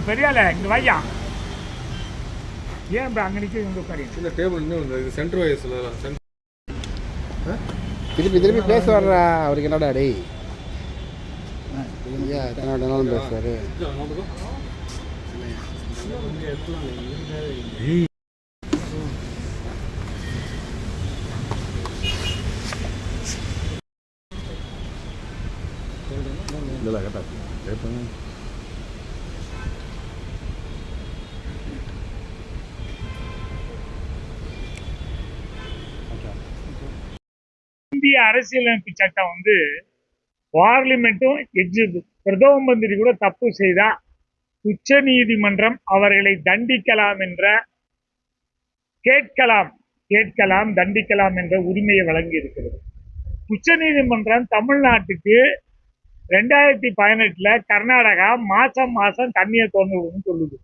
பெரியால இங்கே வையா ஏன் அங்கே நிற்க இங்கே உட்காரி இந்த டேபிள் இன்னும் இது சென்டர் வயசில் திருப்பி திருப்பி பேச வர்றா அவருக்கு என்னடா டேய் எத்தனை பேசுவார் இல்லை கரெக்டாக இந்திய அரசியலமைப்பு சட்டம் வந்து பார்லிமெண்ட்டும் பிரதம மந்திரி கூட தப்பு செய்தா உச்ச நீதிமன்றம் அவர்களை தண்டிக்கலாம் என்ற கேட்கலாம் தண்டிக்கலாம் என்ற உரிமையை வழங்கி இருக்கிறது. உச்ச நீதிமன்றம் தமிழ்நாட்டுக்கு 2018 கர்நாடகா மாசம் தண்ணியை திறந்து விடுன்னு சொல்லுது.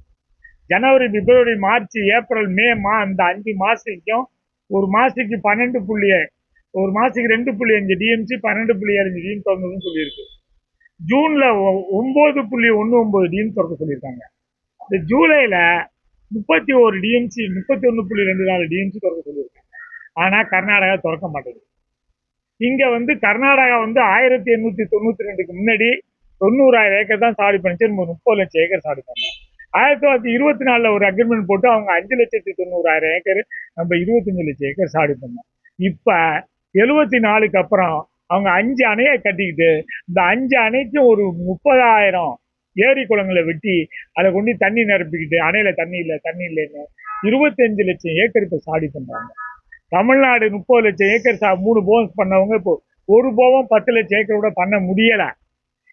ஜனவரி, பிப்ரவரி, மார்ச், ஏப்ரல், மே அந்த 5 மாசத்துக்கும் ஒரு மாசத்துக்கு 2.5 டிஎம்சி 12.7 டிஎம் திறந்ததுன்னு சொல்லியிருக்கு. ஜூன்ல 9.19 டிஎம் திறக்க சொல்லியிருக்காங்க. இந்த ஜூலைல 31 டிஎம்சி 31.24 டிஎம்சி திறக்க சொல்லியிருக்காங்க. ஆனா கர்நாடகா திறக்க மாட்டேங்குது. இங்க வந்து கர்நாடகா வந்து 1892க்கு முன்னாடி 90,000 ஏக்கர் தான் சாடி பண்ணிச்சு. 30 லட்சம் ஏக்கர் சாடி பண்ணாங்க. 1924 ஒரு அக்ரிமெண்ட் போட்டு அவங்க 5,90,000 ஏக்கர், நம்ம 25 லட்சம் ஏக்கர் சாடி பண்ணோம். இப்ப 74க்கு அப்புறம் அவங்க 5 அணையை கட்டிக்கிட்டு இந்த 5 அணைக்கும் ஒரு 30,000 ஏரி குளங்களை வெட்டி அதை கொண்டு தண்ணி நிரப்பிக்கிட்டு அணையில தண்ணி இல்லைன்னு 25 லட்சம் ஏக்கர் இப்ப சாடி பண்றாங்க. தமிழ்நாடு 30 லட்சம் ஏக்கர் 3 போகம் பண்ணவங்க இப்போ ஒரு போகம் 10 லட்சம் ஏக்கர் கூட பண்ண முடியல.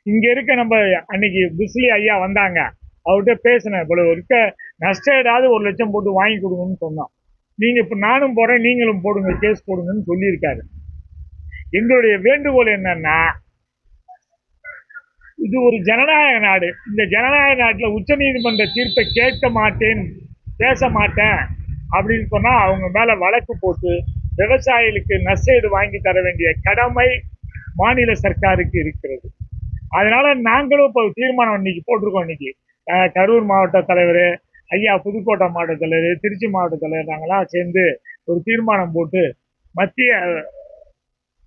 இங்க இருக்க நம்ம அன்னைக்கு பிஸ்லி ஐயா வந்தாங்க, அவர்கிட்ட பேசினேன். இவ்வளவு இருக்க நஷ்டம் ஏதாவது 1 லட்சம் போட்டு வாங்கி கொடுங்கன்னு சொன்னோம். நீங்க இப்ப நானும் போறேன், நீங்களும் போடுங்க, கேஸ் போடுங்கன்னு சொல்லியிருக்காரு. எங்களுடைய வேண்டுகோள் என்னன்னா, இது ஒரு ஜனநாயக நாடு. இந்த ஜனநாயக நாட்டுல உச்ச நீதிமன்ற தீர்ப்பை கேட்க மாட்டேன், பேச மாட்டேன் அப்படின்னு சொன்னா அவங்க மேல வழக்கு போட்டு விவசாயிகளுக்கு நஷ்டஈடு வாங்கி தர வேண்டிய கடமை மாநில சர்க்காருக்கு இருக்கிறது. அதனால நாங்களும் இப்போ தீர்மானம் இன்னைக்கு போட்டிருக்கோம். இன்னைக்கு கரூர் மாவட்ட தலைவர் ஐயா, புதுக்கோட்டை மாவட்ட தலைவர், திருச்சி மாவட்ட தலைவர் நாங்களாம் சேர்ந்து ஒரு தீர்மானம் போட்டு மத்திய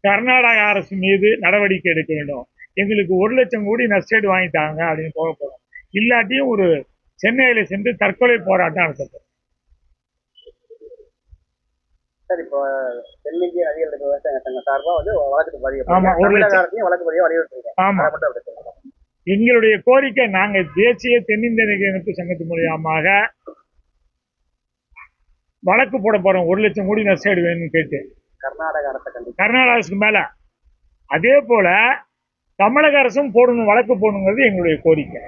கர்நாடக அரசு மீது நடவடிக்கை எடுக்க வேண்டும். எங்களுக்கு 1 லட்சம் கோடி நஷ்டஈடு வாங்கிட்டாங்க அப்படின்னு போக போறோம். இல்லாட்டியும் ஒரு சென்னையில சென்று தற்கொலை போராட்டம் நடத்தப்படும். சார், இப்போ டெல்லிக்கு அதிகாரிகள் விவசாய சங்க சார்பா வந்து வழக்கு பதிவு வலியுறுத்திருக்கோம். எங்களுடைய கோரிக்கை, நாங்க தேசிய தென்னிந்திய இணைப்பு சங்கத்தின் மூலியமாக வழக்கு போட போறோம். 1 லட்சம் கோடி நஷ்டஈடு வேணும்னு கேட்டு கர்நாடக அரசுக்கு மேல. அதே போல தமிழக அரசும் போடணும், வழக்கு போடணுங்கிறது எங்களுடைய கோரிக்கை.